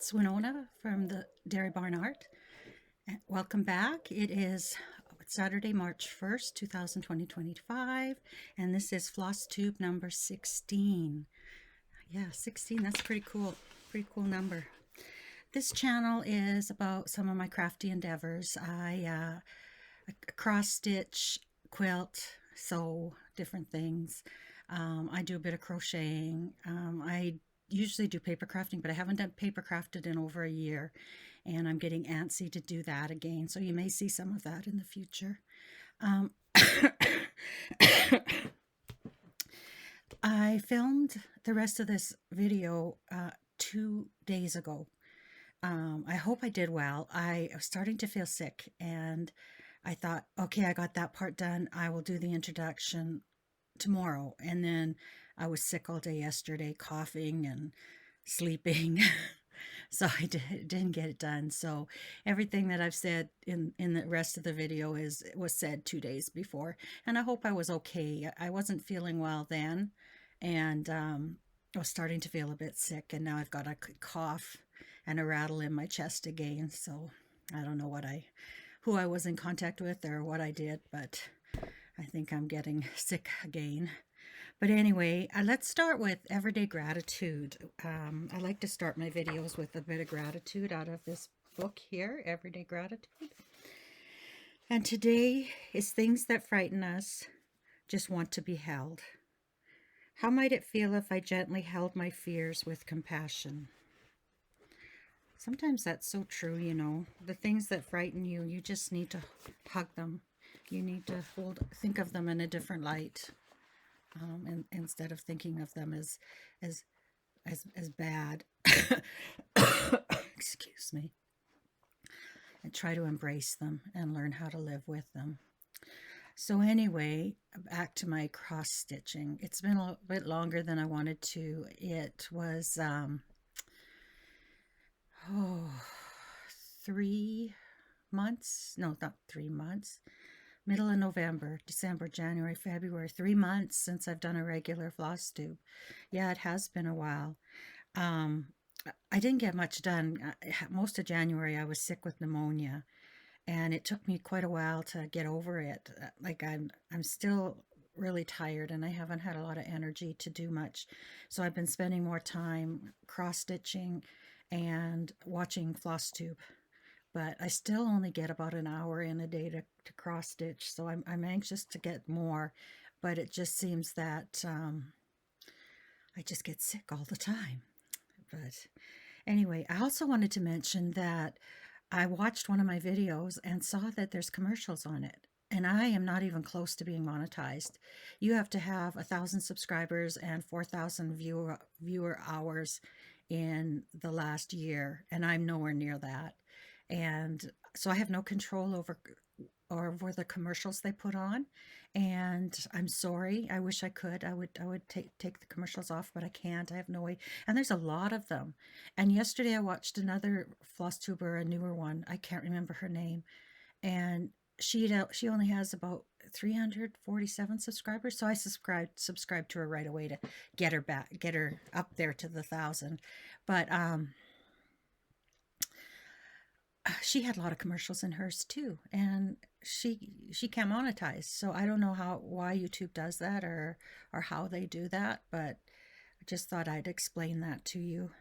It's Winona from the Dairy Barn Art. Welcome back. It is Saturday, March 1st, 2025, and this is Flosstube number 16. Yeah, 16, that's pretty cool. Pretty cool number. This channel is about some of my crafty endeavors. I cross stitch, quilt, sew, different things. I do a bit of crocheting. I usually do paper crafting, but I haven't done paper crafted in over a year, and I'm getting antsy to do that again. So you may see some of that in the future. I filmed the rest of this video 2 days ago. I hope I did well. I was starting to feel sick, and I thought, okay, I got that part done. I will do the introduction tomorrow. And then I was sick all day yesterday, coughing and sleeping. So I didn't get it done. So everything that I've said in the rest of the video was said 2 days before. And I hope I was okay. I wasn't feeling well then, and I was starting to feel a bit sick, and now I've got a cough and a rattle in my chest again. So I don't know who I was in contact with or what I did, but I think I'm getting sick again. But anyway, let's start with everyday gratitude. I like to start my videos with a bit of gratitude out of this book here, Everyday Gratitude. And today is things that frighten us just want to be held. How might it feel if I gently held my fears with compassion? Sometimes that's so true, you know. The things that frighten you, you just need to hug them. You need to think of them in a different light, and instead of thinking of them as bad. Excuse me. And try to embrace them and learn how to live with them. So anyway, back to my cross stitching. It's been a bit longer than I wanted to. It was 3 months. No, not 3 months. Middle of November, December, January, February, 3 months since I've done a regular Flosstube. Yeah, it has been a while. I didn't get much done. Most of January I was sick with pneumonia, and it took me quite a while to get over it. Like I'm still really tired, and I haven't had a lot of energy to do much. So I've been spending more time cross stitching and watching Flosstube. But I still only get about an hour in a day to cross stitch, so I'm anxious to get more, but it just seems that I just get sick all the time. But anyway, I also wanted to mention that I watched one of my videos and saw that there's commercials on it. And I am not even close to being monetized. You have to have 1,000 subscribers and 4,000 viewer hours in the last year, and I'm nowhere near that. And so I have no control over the commercials they put on, and I'm sorry. I wish I could. I would take the commercials off, but I can't. I have no way. And there's a lot of them. And yesterday I watched another Flosstuber, a newer one. I can't remember her name, and she only has about 347 subscribers. So I subscribed to her right away to get her up there to the 1,000. But she had a lot of commercials in hers too, and she can't monetize. So I don't know why YouTube does that, or how they do that, but I just thought I'd explain that to you.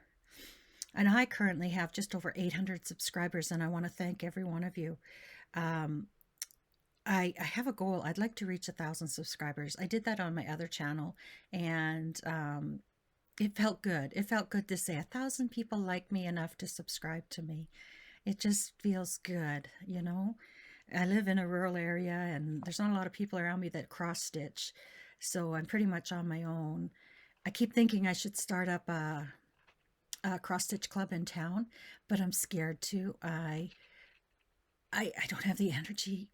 And I currently have just over 800 subscribers, and I want to thank every one of you. I have a goal. I'd like to reach 1,000 subscribers. I did that on my other channel, and it felt good. It felt good to say 1,000 people like me enough to subscribe to me. It just feels good, you know. I live in a rural area, and there's not a lot of people around me that cross stitch, so I'm pretty much on my own. I keep thinking I should start up a cross stitch club in town, but I'm scared to. I don't have the energy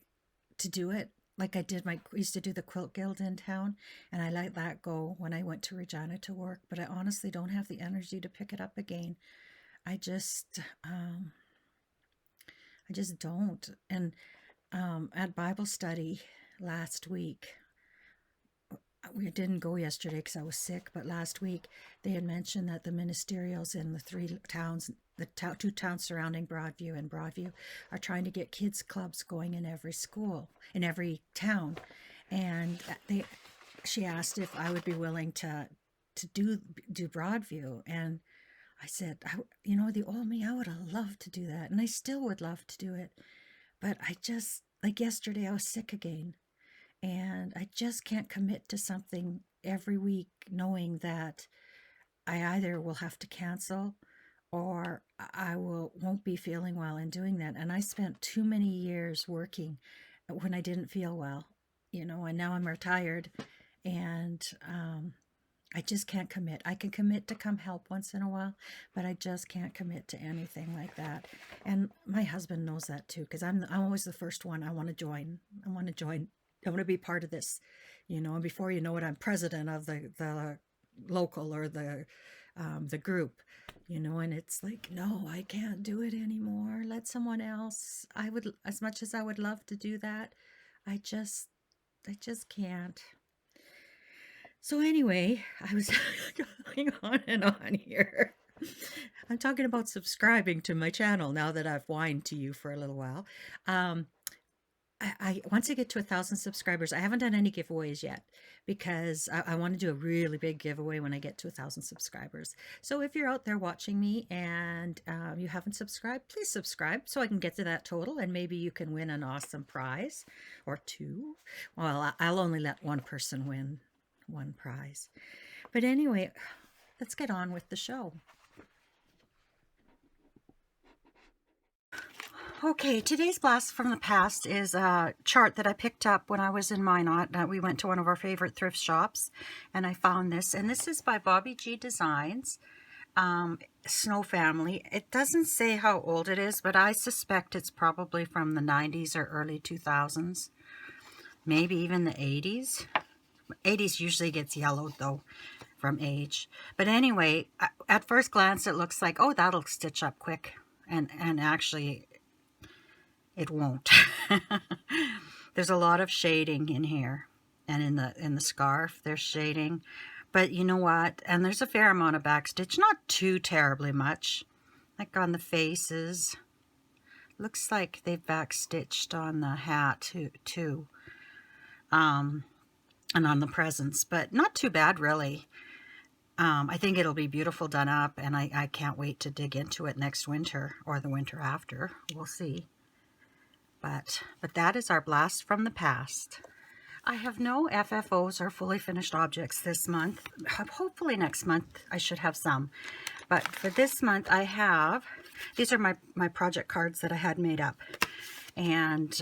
to do it. Like I used to do the quilt guild in town, and I let that go when I went to Regina to work, but I honestly don't have the energy to pick it up again. I just don't. And at Bible study last week, we didn't go yesterday because I was sick, but last week they had mentioned that the ministerials in the 3 towns the two towns surrounding Broadview and Broadview are trying to get kids clubs going in every school, in every town. And she asked if I would be willing to do Broadview. And I said, the old me, I would have loved to do that. And I still would love to do it. But I just, like yesterday, I was sick again. And I just can't commit to something every week knowing that I either will have to cancel or I won't be feeling well in doing that. And I spent too many years working when I didn't feel well, and now I'm retired, and I just can't commit. I can commit to come help once in a while, but I just can't commit to anything like that. And my husband knows that too, because I'm always the first one. I want to join. I want to be part of this, and before you know it, I'm president of the local or the group, and it's like, no, I can't do it anymore. Let someone else. I would, as much as I would love to do that, I just can't. So anyway, I was going on and on here. I'm talking about subscribing to my channel now that I've whined to you for a little while. I once I get to 1,000 subscribers, I haven't done any giveaways yet because I want to do a really big giveaway when I get to 1,000 subscribers. So if you're out there watching me and you haven't subscribed, please subscribe so I can get to that total, and maybe you can win an awesome prize or two. Well, I'll only let one person win one prize. But anyway, let's get on with the show. Okay, today's blast from the past is a chart that I picked up when I was in Minot. We went to one of our favorite thrift shops, and I found this. And this is by Bobby G Designs, Snow Family. It doesn't say how old it is, but I suspect it's probably from the 90s or early 2000s. Maybe even the 80s. 80s usually gets yellowed, though, from age. But anyway, at first glance, it looks like, oh, that'll stitch up quick. And actually, it won't. There's a lot of shading in here, and in the scarf there's shading, but you know what, and there's a fair amount of backstitch, not too terribly much. Like on the faces, looks like they've backstitched on the hat too, and on the presents, but not too bad really. I think it'll be beautiful done up, and I can't wait to dig into it next winter or the winter after. We'll see. But that is our blast from the past. I have no FFOs or fully finished objects this month. Hopefully next month I should have some. But for this month I have, these are my project cards that I had made up. And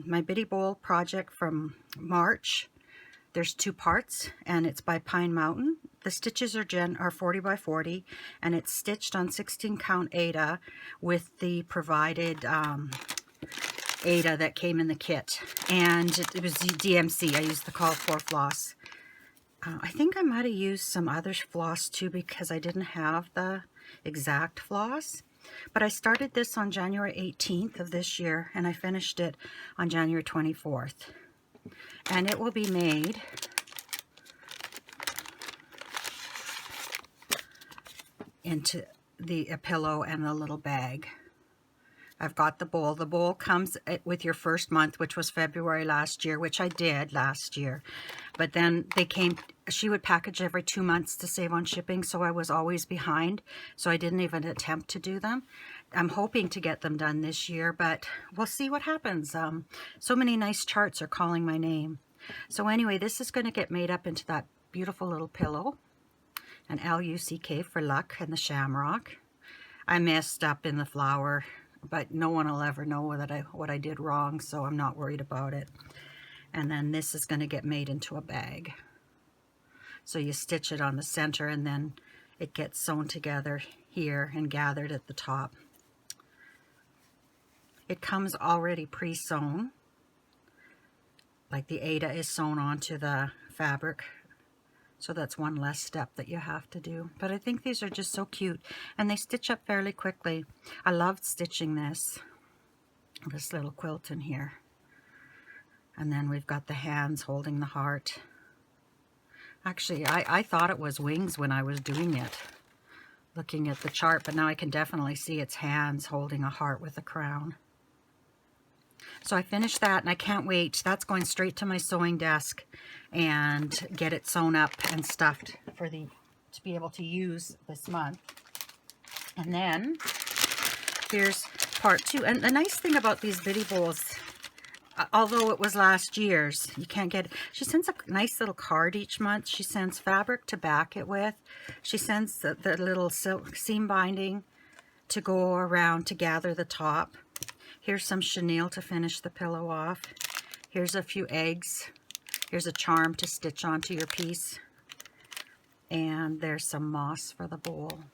my Biddy Bowl project from March. There's 2 parts, and it's by Pine Mountain. The stitches are 40 by 40, and it's stitched on 16 count Aida with the provided Aida that came in the kit, and it was DMC. I used the call for floss. I think I might have used some other floss too because I didn't have the exact floss, but I started this on January 18th of this year, and I finished it on January 24th, and it will be made into a pillow and a little bag. I've got the bowl. The bowl comes with your first month, which was February last year, which I did last year. But then she would package every 2 months to save on shipping, so I was always behind. So I didn't even attempt to do them. I'm hoping to get them done this year, but we'll see what happens. So many nice charts are calling my name. So anyway, this is going to get made up into that beautiful little pillow. An LUCK for luck, and the shamrock. I messed up in the flower, but no one will ever know what I did wrong, so I'm not worried about it. And then this is going to get made into a bag. So you stitch it on the center, and then it gets sewn together here and gathered at the top. It comes already pre-sewn, like the Aida is sewn onto the fabric. So that's one less step that you have to do. But I think these are just so cute, and they stitch up fairly quickly. I loved stitching this little quilt in here. And then we've got the hands holding the heart. Actually, I thought it was wings when I was doing it. looking at the chart, but now I can definitely see its hands holding a heart with a crown. So I finished that and I can't wait. That's going straight to my sewing desk and get it sewn up and stuffed for to be able to use this month. And then here's part 2. And the nice thing about these bitty bowls, although it was last year's, you can't get it. She sends a nice little card each month. She sends fabric to back it with. She sends the little silk seam binding to go around to gather the top. Here's some chenille to finish the pillow off. Here's a few eggs. Here's a charm to stitch onto your piece. And there's some moss for the bowl.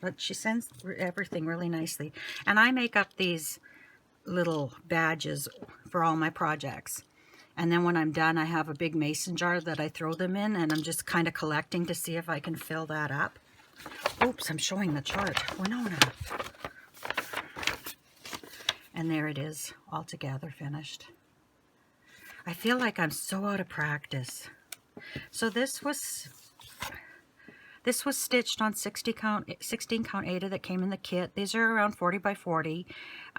But she sends everything really nicely. And I make up these little badges for all my projects. And then when I'm done, I have a big mason jar that I throw them in, and I'm just kind of collecting to see if I can fill that up. Oops, I'm showing the chart. Winona. And there it is, all together finished. I feel like I'm so out of practice. So this was stitched on 16 count Aida that came in the kit. These are around 40 by 40.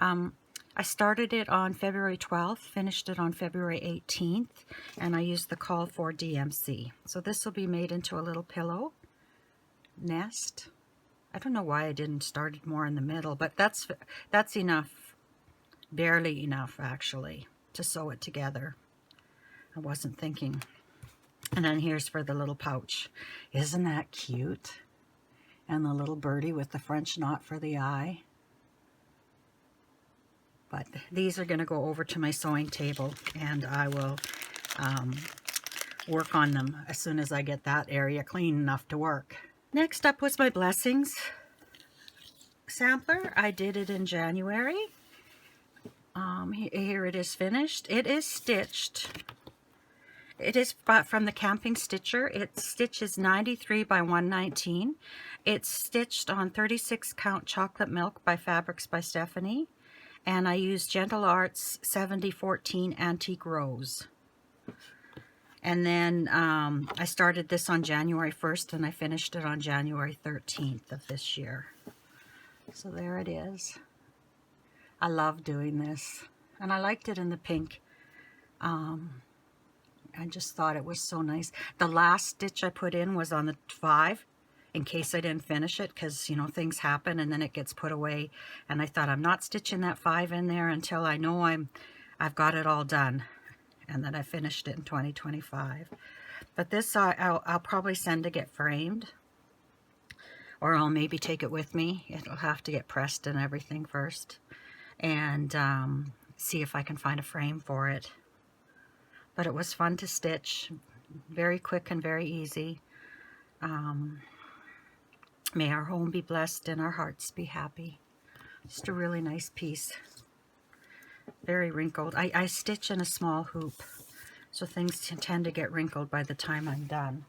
I started it on February 12th, finished it on February 18th, and I used the call for DMC. So this will be made into a little pillow nest. I don't know why I didn't start it more in the middle, but that's enough. Barely enough, actually, to sew it together. I wasn't thinking. And then here's for the little pouch. Isn't that cute? And the little birdie with the French knot for the eye. But these are going to go over to my sewing table, and I will work on them as soon as I get that area clean enough to work. Next up was my Blessings sampler. I did it in January. Here it is finished. It is stitched. It is from the Camping Stitcher. Its stitch is 93 by 119. It's stitched on 36 count chocolate milk by Fabrics by Stephanie. And I used Gentle Arts 7014 Antique Rose. And then I started this on January 1st and I finished it on January 13th of this year. So there it is. I love doing this, and I liked it in the pink. I just thought it was so nice. The last stitch I put in was on the 5 in case I didn't finish it, because you know things happen and then it gets put away, and I thought I'm not stitching that 5 in there until I know I've got it all done, and then I finished it in 2025. But this I'll probably send to get framed, or I'll maybe take it with me. It'll have to get pressed and everything first, and see if I can find a frame for it. But it was fun to stitch, very quick and very easy. May our home be blessed and our hearts be happy. Just a really nice piece. Very wrinkled. I stitch in a small hoop, so things tend to get wrinkled by the time I'm done.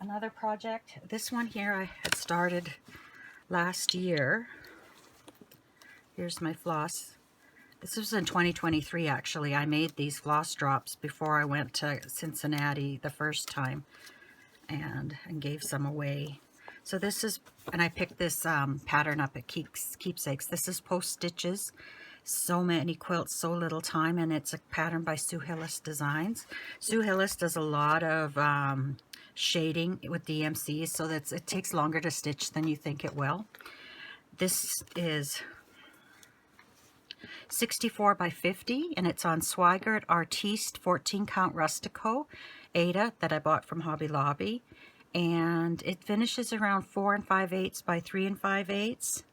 Another project, this one here I had started last year. Here's my floss. This was in 2023 actually. I made these floss drops before I went to Cincinnati the first time and gave some away. So this is, and I picked this pattern up at Keepsakes. This is Post Stitches. So many quilts, so little time, and it's a pattern by Sue Hillis Designs. Sue Hillis does a lot of shading with DMCs, so that it takes longer to stitch than you think it will. This is 64 by 50, and it's on Swigert Artiste 14 count Rustico Aida that I bought from Hobby Lobby, and it finishes around 4 5/8 by 3 5/8,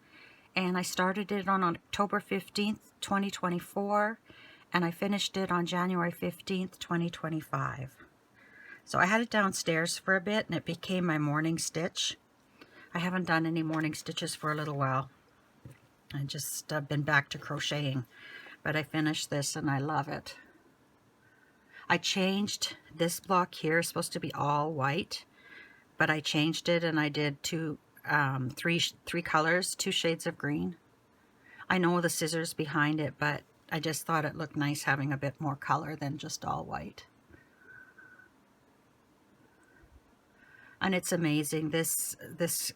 and I started it on October 15th 2024, and I finished it on January 15th 2025. So I had it downstairs for a bit and it became my morning stitch. I haven't done any morning stitches for a little while. I just been back to crocheting, but I finished this and I love it. I changed this block here, it's supposed to be all white, but I changed it and I did three colors, 2 shades of green. I know the scissors behind it, but I just thought it looked nice having a bit more color than just all white. and it's amazing. This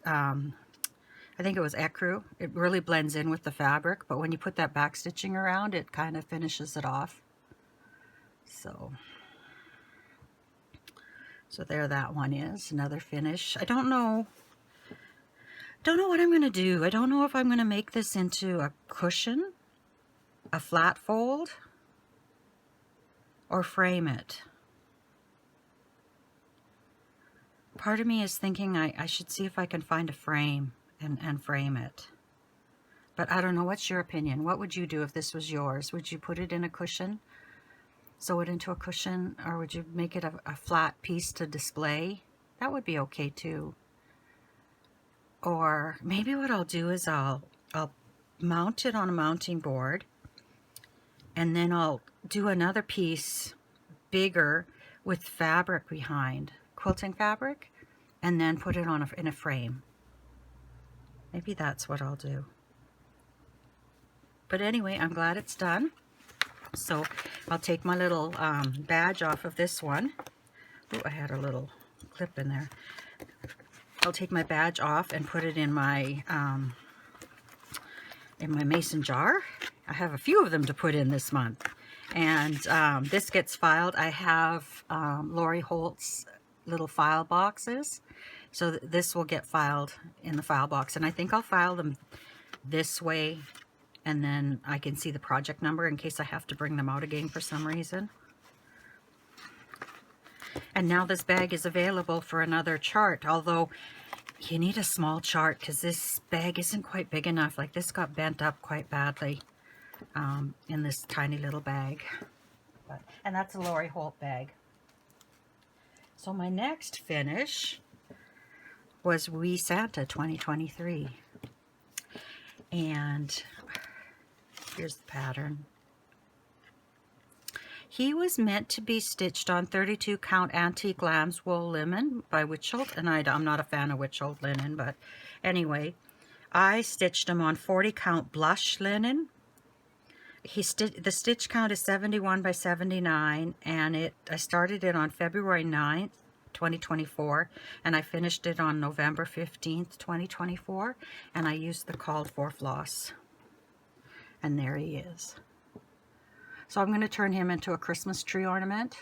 I think it was ecru. It really blends in with the fabric, but when you put that back stitching around, it kind of finishes it off. So there that one is, another finish. I don't know what I'm going to do. I don't know if I'm going to make this into a cushion, a flat fold, or frame it. Part of me is thinking I should see if I can find a frame and frame it. But I don't know. What's your opinion? What would you do if this was yours? Would you put it in a cushion? Sew it into a cushion? Or would you make it a flat piece to display? That would be okay too. Or maybe what I'll do is I'll mount it on a mounting board, and then I'll do another piece bigger with fabric behind, quilting fabric, and then put it on in a frame. Maybe that's what I'll do. But anyway, I'm glad it's done. So I'll take my little badge off of this one. Oh, I had a little clip in there. I'll take my badge off and put it in my mason jar. I have a few of them to put in this month. And this gets filed. I have Lori Holt's little file boxes. So this will get filed in the file box. And I think I'll file them this way, and then I can see the project number in case I have to bring them out again for some reason. And now this bag is available for another chart, although you need a small chart because this bag isn't quite big enough. Like, this got bent up quite badly in this tiny little bag. And that's a Lori Holt bag. So my next finish was Wee Santa 2023. And here's the pattern. He was meant to be stitched on 32 count antique lamb's wool linen by Witchold, and I'm not a fan of Witchold linen, but anyway, I stitched him on 40 count blush linen. The stitch count is 71 by 79, and I started it on February 9th, 2024, and I finished it on November 15th, 2024, and I used the called for floss. And there he is. So I'm going to turn him into a Christmas tree ornament.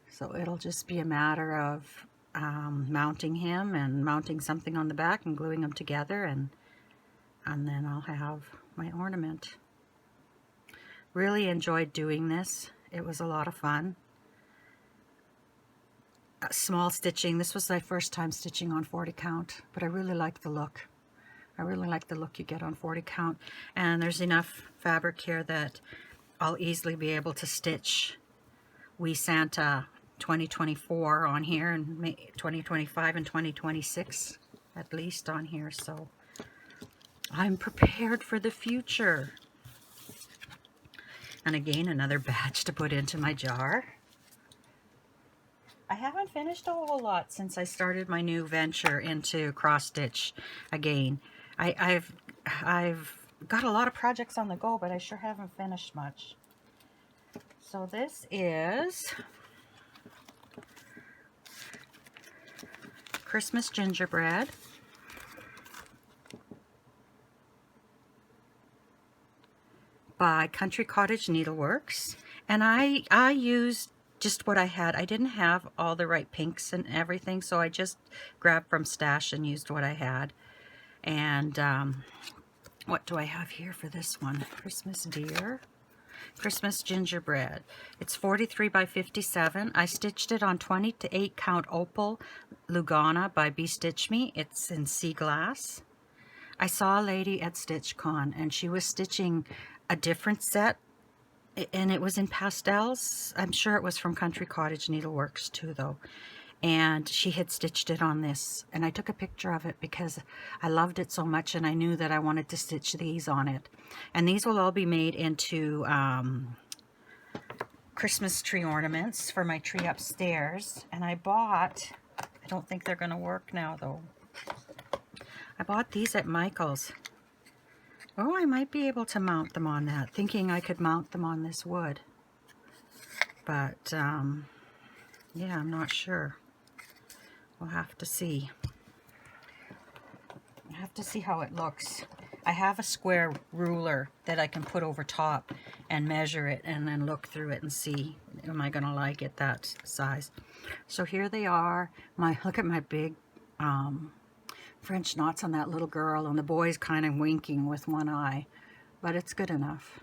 So it'll just be a matter of mounting him and mounting something on the back and gluing them together, and then I'll have my ornament. Really enjoyed doing this. It was a lot of fun. Small stitching. This was my first time stitching on 40 count, but I really like the look. I really like the look you get on 40 count. And there's enough fabric here that I'll easily be able to stitch Wee Santa 2024 on here, and 2025 and 2026 at least on here. So I'm prepared for the future. And again, another batch to put into my jar. I haven't finished a whole lot since I started my new venture into cross stitch again. I've got a lot of projects on the go, but I sure haven't finished much. So this is Christmas gingerbread. By Country Cottage Needleworks, and I used just what I had. I didn't have all the right pinks and everything, so I just grabbed from stash and used what I had. And what do I have here for this one? Christmas deer, Christmas gingerbread. It's 43 by 57. I stitched it on 28 count opal Lugana by Be Stitch Me. It's in sea glass. I saw a lady at StitchCon, and she was stitching a different set, and it was in pastels. I'm sure it was from Country Cottage Needleworks too, though. And she had stitched it on this, and I took a picture of it because I loved it so much, and I knew that I wanted to stitch these on it. And these will all be made into Christmas tree ornaments for my tree upstairs. And I don't think they're going to work now, though. I bought these at Michael's. Oh, I might be able to mount them on that, thinking I could mount them on this wood. But, yeah, I'm not sure. We'll have to see. I have to see how it looks. I have a square ruler that I can put over top and measure it and then look through it and see, am I gonna like it that size? So here they are. Look at my big French knots on that little girl, and the boy's kind of winking with one eye, but it's good enough.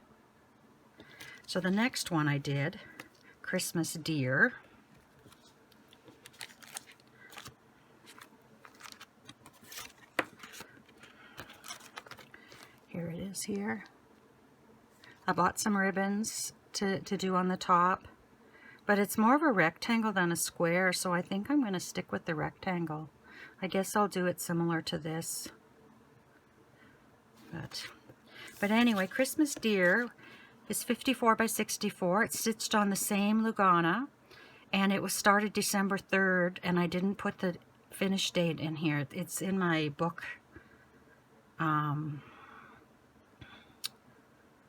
So the next one I did, Christmas Deer. Here it is here. I bought some ribbons to do on the top, but it's more of a rectangle than a square, so I think I'm going to stick with the rectangle. I guess I'll do it similar to this. But anyway, Christmas Deer is 54 by 64. It's stitched on the same Lugana, and it was started December 3rd, and I didn't put the finish date in here. It's in my book.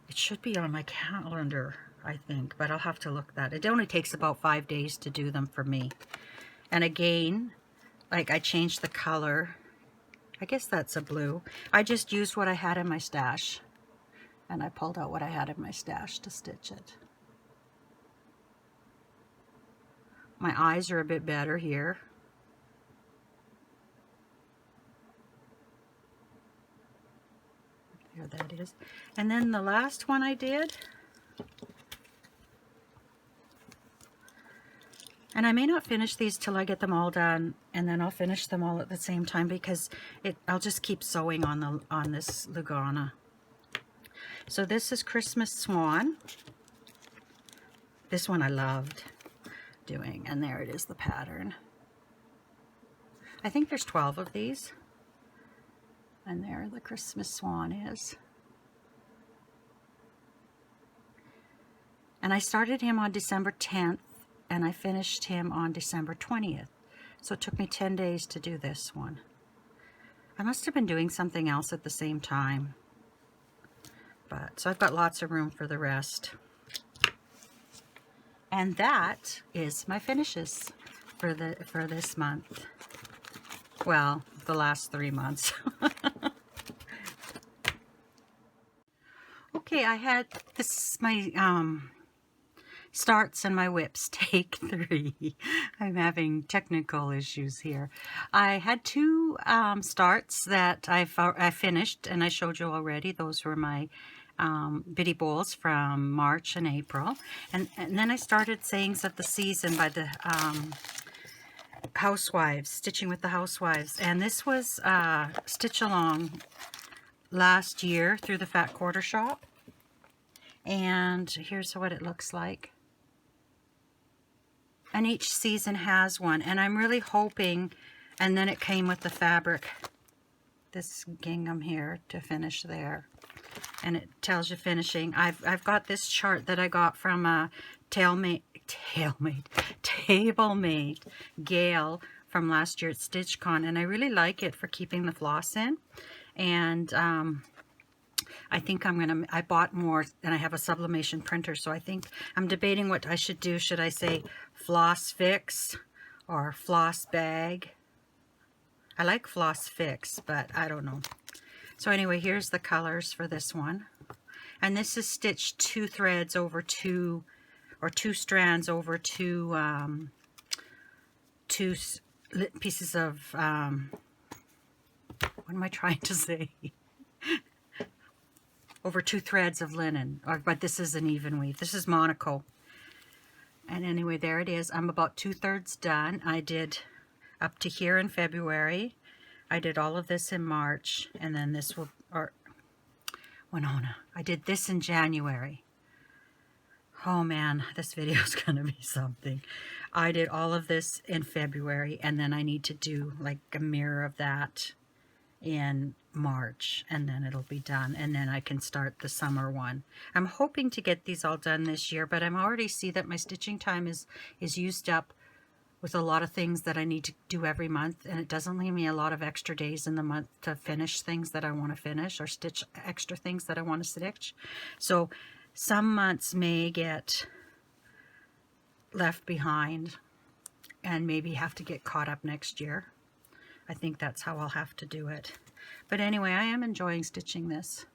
It should be on my calendar, I think, but I'll have to look that. It only takes about 5 days to do them for me. And again, like, I changed the color. I guess that's a blue. I just used what I had in my stash. And I pulled out what I had in my stash to stitch it. My eyes are a bit better here. There that is. And then the last one I did, and I may not finish these till I get them all done, and then I'll finish them all at the same time because I'll just keep sewing on this Lugana. So this is Christmas Swan. This one I loved doing, and there it is, the pattern. I think there's 12 of these. And there the Christmas Swan is. And I started him on December 10th, and I finished him on December 20th. So it took me 10 days to do this one. I must have been doing something else at the same time. So I've got lots of room for the rest. And that is my finishes for this month. Well, the last 3 months. Okay, I had this, my starts and my whips, take 3. I'm having technical issues here. I had 2 starts that I finished, and I showed you already. Those were my bitty bowls from March and April. And then I started Sayings of the Season by the Housewives, Stitching with the Housewives. And this was Stitch Along last year through the Fat Quarter Shop. And here's what it looks like. And each season has one. And I'm really hoping, and then it came with the fabric, this gingham here to finish there. And it tells you finishing. I've got this chart that I got from Tablemate Gail from last year at StitchCon, and I really like it for keeping the floss in. And I think I bought more, and I have a sublimation printer, so I think I'm debating what I should do. Should I say floss fix or floss bag? I like floss fix, but I don't know. So anyway, here's the colors for this one. And this is stitched 2 threads over 2, or 2 strands over 2 pieces of, what am I trying to say? Over 2 threads of linen, but this is an even weave. This is Monaco. And anyway, there it is. I'm about 2/3 done. I did up to here in February. I did all of this in March, and then this will, or Winona. I did this in January. Oh man, this video is going to be something. I did all of this in February, and then I need to do like a mirror of that in March, and then it'll be done, and then I can start the summer one. I'm hoping to get these all done this year, but I'm already see that my stitching time is used up with a lot of things that I need to do every month, and it doesn't leave me a lot of extra days in the month to finish things that I want to finish, or stitch extra things that I want to stitch. So some months may get left behind, and maybe have to get caught up next year. I think that's how I'll have to do it. But anyway, I am enjoying stitching this.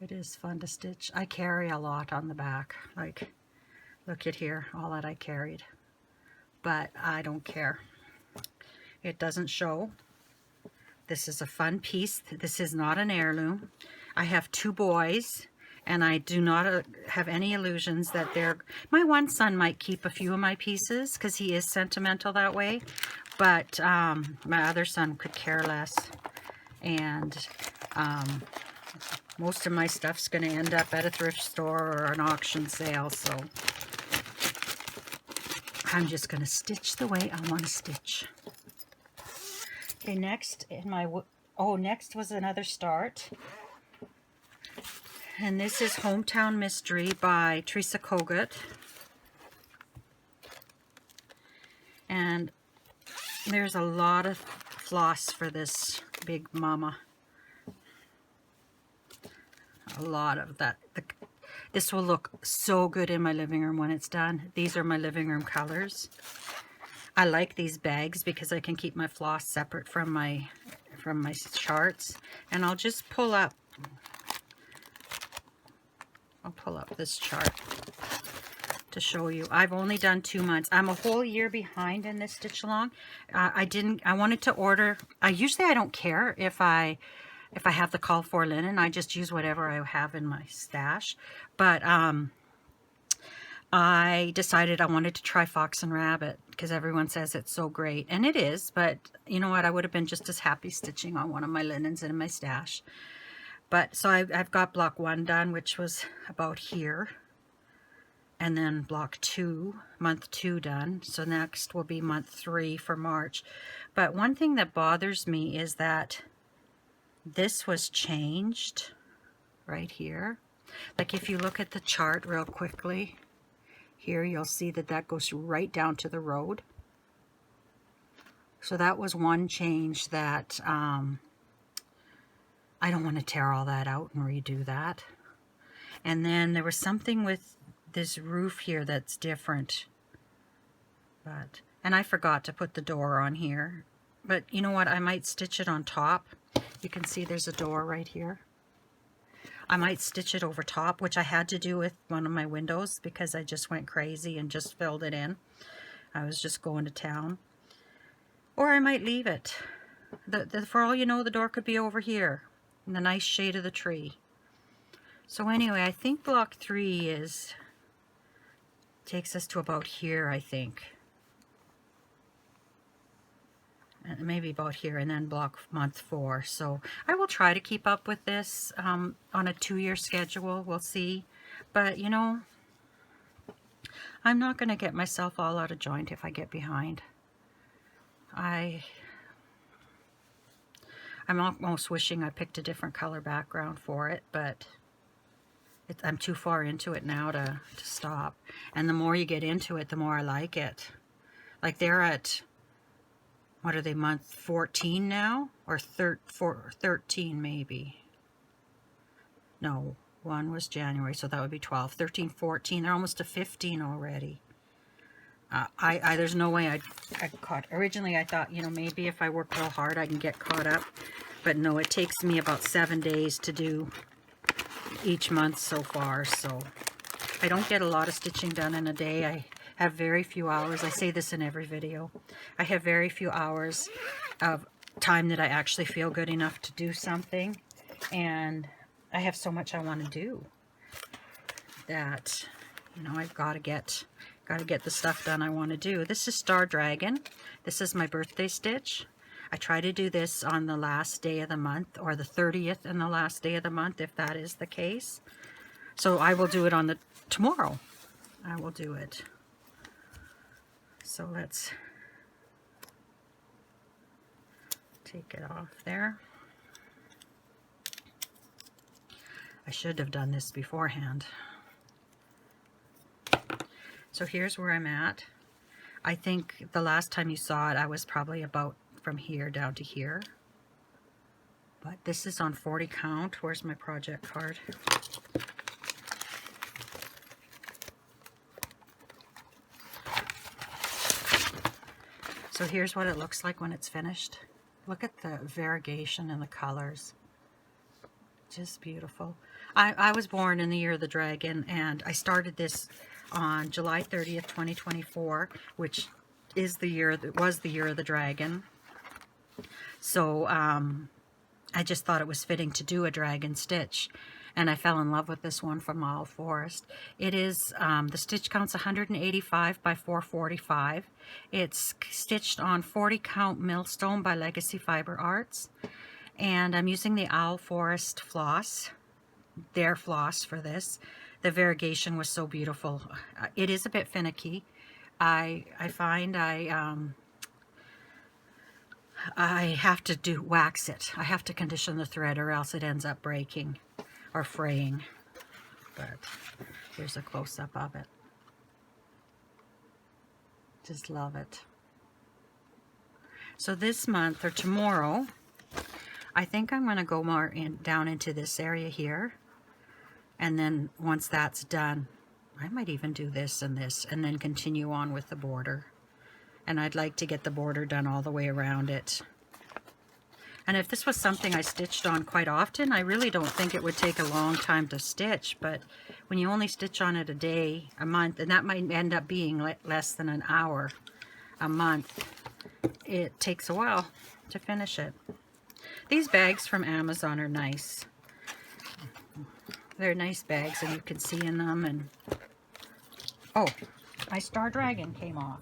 It is fun to stitch. I carry a lot on the back. Like, look at here, all that I carried. But I don't care. It doesn't show. This is a fun piece. This is not an heirloom. I have 2 boys, and I do not have any illusions that they're... My one son might keep a few of my pieces because he is sentimental that way, but my other son could care less. And most of my stuff's going to end up at a thrift store or an auction sale, so I'm just going to stitch the way I want to stitch. Okay, next next was another start. And this is Hometown Mystery by Teresa Kogut. And there's a lot of floss for this big mama. A lot of that. This will look so good in my living room when it's done. These are my living room colors. I like these bags because I can keep my floss separate from my charts. And I'll just pull up. I'll pull up this chart to show you. I've only done 2 months. I'm a whole year behind in this stitch along. I wanted to order. Usually I don't care if I have the call for linen. I just use whatever I have in my stash. But I decided I wanted to try Fox and Rabbit because everyone says it's so great. And it is, but you know what? I would have been just as happy stitching on one of my linens in my stash. But so I've got block 1 done, which was about here. And then block 2, month 2 done. So next will be month 3 for March. But one thing that bothers me is that this was changed right here. Like if you look at the chart real quickly, here you'll see that that goes right down to the road. So that was one change that I don't want to tear all that out and redo that. And then there was something with this roof here that's different. And I forgot to put the door on here. But you know what? I might stitch it on top. You can see there's a door right here. I might stitch it over top, which I had to do with one of my windows because I just went crazy and just filled it in. I was just going to town. Or I might leave it. For all you know, the door could be over here in the nice shade of the tree. So anyway, I think block 3 takes us to about here, I think. And maybe about here, and then block month 4. So I will try to keep up with this on a 2-year schedule. We'll see. But you know, I'm not going to get myself all out of joint if I get behind. I'm almost wishing I picked a different color background for it, but I'm too far into it now to stop. And the more you get into it, the more I like it. Like they're at, what are they, month 14 now? Or 13 maybe. No, 1 was January, so that would be 12. 13, 14, they're almost to 15 already. There's no way I'd caught. Originally I thought, you know, maybe if I work real hard I can get caught up. But no, it takes me about 7 days to do each month so far. So I don't get a lot of stitching done in a day. I have very few hours. I say this in every video. I have very few hours of time that I actually feel good enough to do something. And I have so much I want to do that, you know, I've got to get the stuff done I want to do. This is Star Dragon. This is my birthday stitch. I try to do this on the last day of the month, or the 30th and the last day of the month, if that is the case. So I will do it on tomorrow. I will do it. So let's take it off there. I should have done this beforehand. So here's where I'm at. I think the last time you saw it, I was probably about from here down to here. But this is on 40 count. Where's my project card? So here's what it looks like when it's finished. Look at the variegation and the colors. Just beautiful. I was born in the year of the dragon, and I started this on July 30th, 2024, which is the year that was the year of the dragon. So I just thought it was fitting to do a dragon stitch, and I fell in love with this one from Mild Forest. It is, the stitch count's 185 by 445. It's stitched on 40 count millstone by Legacy Fiber Arts, and I'm using the Owl Forest floss, their floss, for this. The variegation was so beautiful. It is a bit finicky. I find I have to wax it. I have to condition the thread, or else it ends up breaking or fraying. But here's a close-up of it. Just love it. So this month, or tomorrow, I think I'm going to go more down into this area here. And then once that's done, I might even do this, and then continue on with the border. And I'd like to get the border done all the way around it. And if this was something I stitched on quite often, I really don't think it would take a long time to stitch. But when you only stitch on it a day, a month, and that might end up being less than an hour a month, it takes a while to finish it. These bags from Amazon are nice. They're nice bags, and you can see in them. And oh, my Star Dragon came off.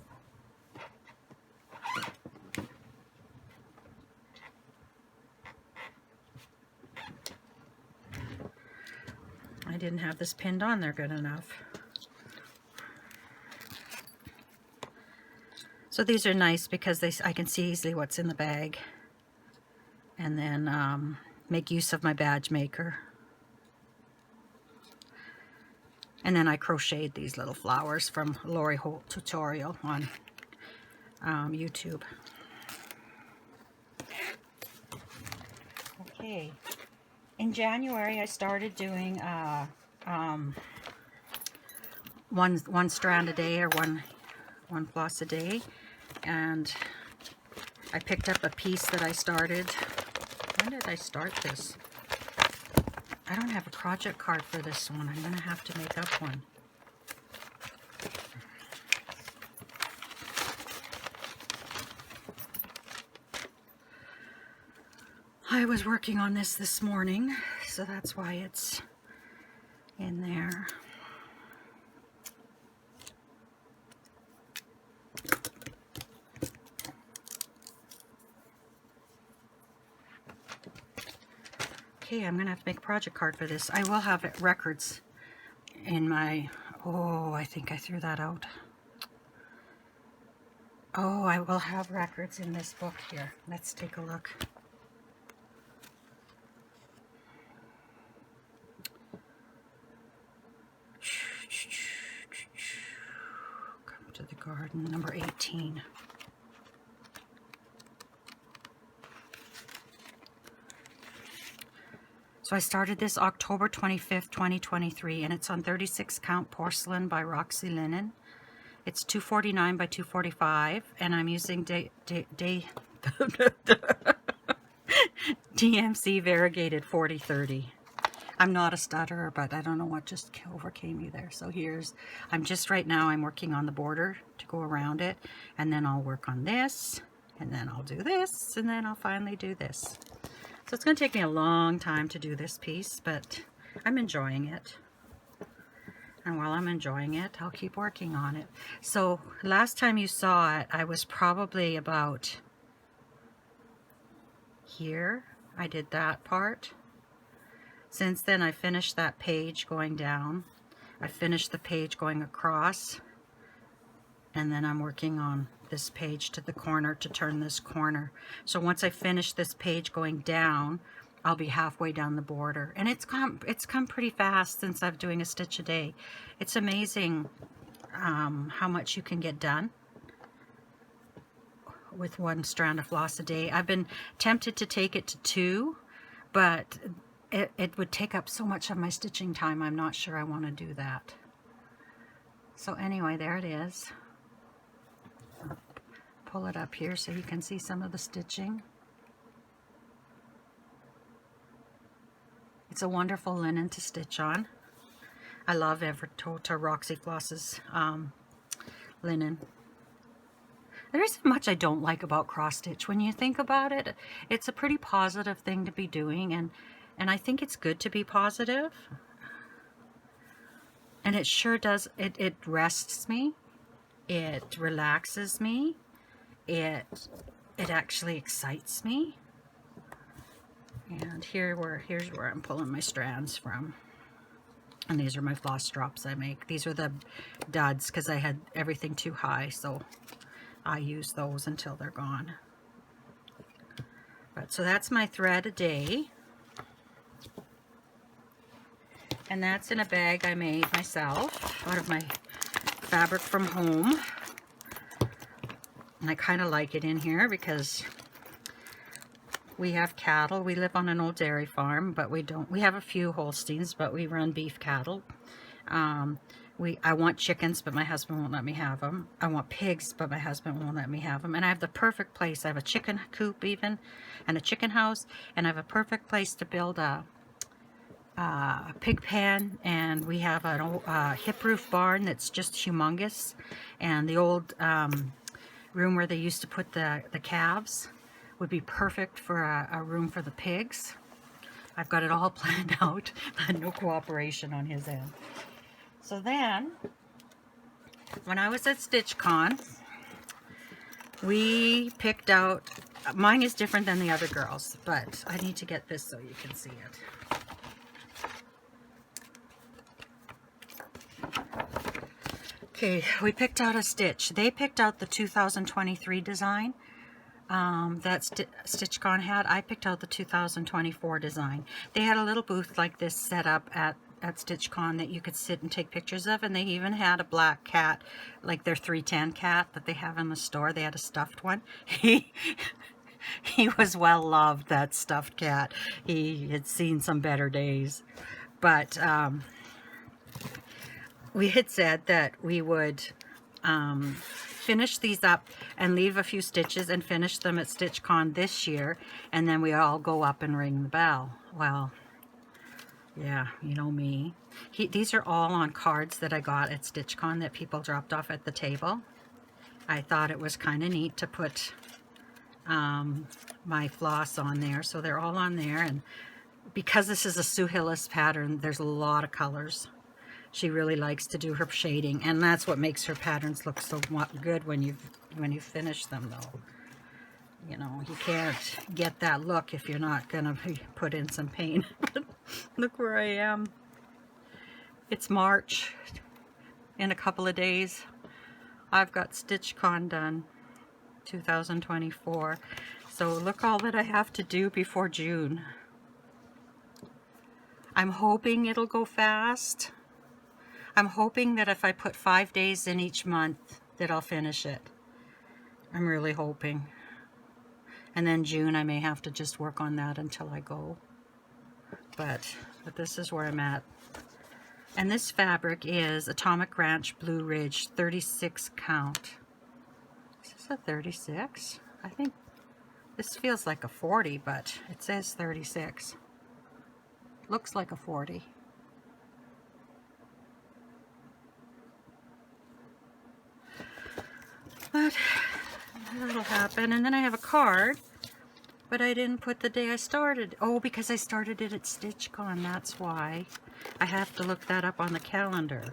I didn't have this pinned on there good enough. So these are nice because I can see easily what's in the bag, and then make use of my badge maker. And then I crocheted these little flowers from Lori Holt tutorial on YouTube. Okay. In January, I started doing one strand a day, or one floss a day, and I picked up a piece that I started. When did I start this? I don't have a project card for this one. I'm gonna have to make up one. I was working on this morning, so that's why it's in there. Okay, I'm gonna have to make a project card for this. I will have records in my, oh, I think I threw that out. Oh, I will have records in this book here. Let's take a look. Come to the garden, number 18. So I started this October 25th, 2023, and it's on 36 count porcelain by Roxy Linen. It's 249 by 245, and I'm using DMC variegated 4030. I'm not a stutterer, but I don't know what just overcame me there. So right now I'm working on the border to go around it, and then I'll work on this, and then I'll do this, and then I'll finally do this. So it's going to take me a long time to do this piece, but I'm enjoying it. And while I'm enjoying it, I'll keep working on it. So last time you saw it, I was probably about here. I did that part. Since then, I finished that page going down. I finished the page going across. And then I'm working on this page to the corner to turn this corner. So once I finish this page going down, I'll be halfway down the border. And it's come pretty fast since I'm doing a stitch a day. It's amazing how much you can get done with one strand of floss a day. I've been tempted to take it to 2, but it would take up so much of my stitching time. I'm not sure I want to do that. So anyway, there it is. pull it up here so you can see some of the stitching. It's a wonderful linen to stitch on. I love Evertota Roxy Floss's linen. There isn't much I don't like about cross stitch. When you think about it, it's a pretty positive thing to be doing, and I think it's good to be positive. And it sure does, it rests me, it relaxes me, it actually excites me. And here's where I'm pulling my strands from. And these are my floss drops I make. These are the duds because I had everything too high, so I use those until they're gone. But so that's my thread a day. And that's in a bag I made myself out of my fabric from home. And I kind of like it in here because we have cattle. We live on an old dairy farm, but we have a few Holsteins, but we run beef cattle. I want chickens, but my husband won't let me have them. I want pigs, but my husband won't let me have them. And I have the perfect place. I have a chicken coop even, and a chicken house, and I have a perfect place to build a pig pen, and we have a hip roof barn that's just humongous, and the old room where they used to put the calves would be perfect for a room for the pigs. I've got it all planned out. No cooperation on his end. So then, when I was at StitchCon, we picked out, mine is different than the other girls, but I need to get this so you can see it. Okay, we picked out a stitch. They picked out the 2023 design that StitchCon had. I picked out the 2024 design. They had a little booth like this set up at StitchCon that you could sit and take pictures of, and they even had a black cat, like their 310 cat that they have in the store. They had a stuffed one. He was well loved, that stuffed cat. He had seen some better days. But we had said that we would finish these up and leave a few stitches and finish them at StitchCon this year, and then we all go up and ring the bell. Well, yeah, you know me. These are all on cards that I got at StitchCon that people dropped off at the table. I thought it was kind of neat to put my floss on there, so they're all on there. And because this is a Sue Hillis pattern, there's a lot of colors. She really likes to do her shading, and that's what makes her patterns look so good when you finish them, though. You know, you can't get that look if you're not gonna put in some paint. Look where I am. It's March. In a couple of days, I've got StitchCon done, 2024. So look all that I have to do before June. I'm hoping it'll go fast. I'm hoping that if I put 5 days in each month, that I'll finish it. I'm really hoping. And then June, I may have to just work on that until I go. But this is where I'm at. And this fabric is Atomic Ranch Blue Ridge 36 count. Is this a 36? I think this feels like a 40, but it says 36. Looks like a 40. But that'll happen. And then I have a card, but I didn't put the day I started. Oh, because I started it at StitchCon, that's why. I have to look that up on the calendar.